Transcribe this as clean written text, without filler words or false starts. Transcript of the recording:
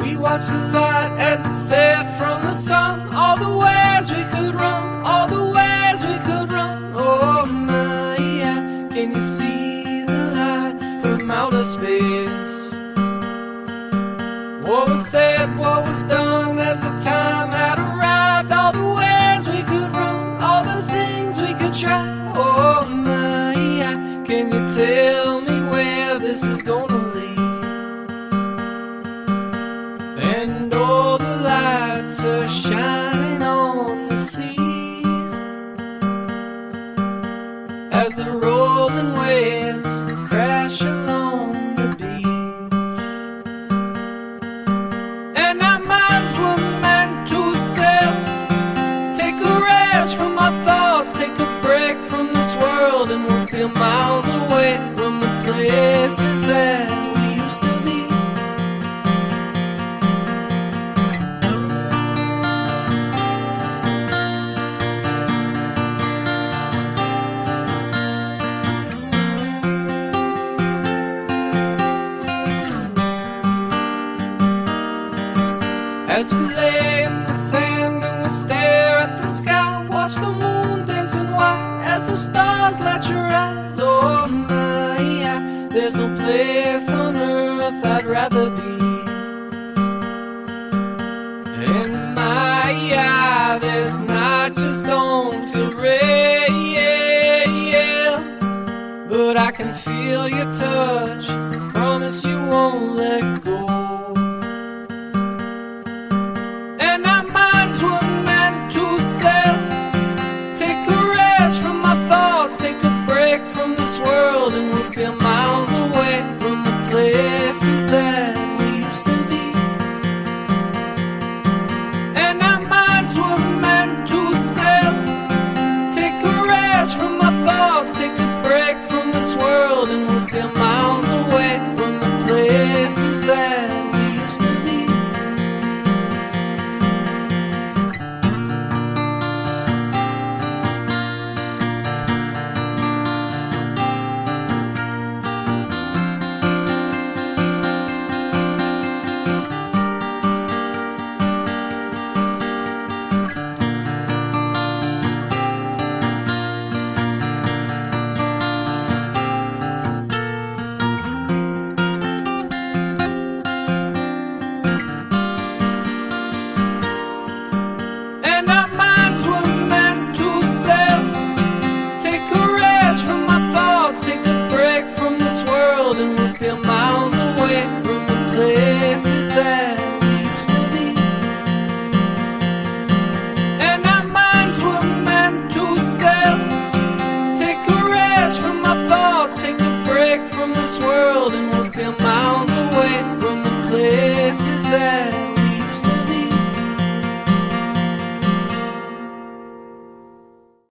We watched the light as it set from the sun. All the ways we could run, all the ways we could run. Oh my, yeah. Can you see the light from outer space? What was said, what was done as the time had arrived. All the ways we could run, all the things we could try. Oh my, yeah. Can you tell me where this is gonna lead? And all the lights are shining on the sea as the rolling waves crash along the beach. And our minds were meant to sail, take a rest from our thoughts, take a break from this world, and we'll feel miles away from the places that we used to be. As we lay in the sand and we stare at the sky, watch the moon dancing white as the stars light your eyes. Oh my, yeah. There's no place on earth I'd rather be. And my, yeah, this night just don't feel real, but I can feel your touch, promise you won't let go. And we'll feel miles away from the places that we used to be. And our minds were meant to sail, take a rest from our thoughts, take a break from this world, and we'll feel miles away from the places that we used to be. Places that we used to be. And our minds were meant to sail, take a rest from our thoughts, take a break from this world, and we'll feel miles away from the places that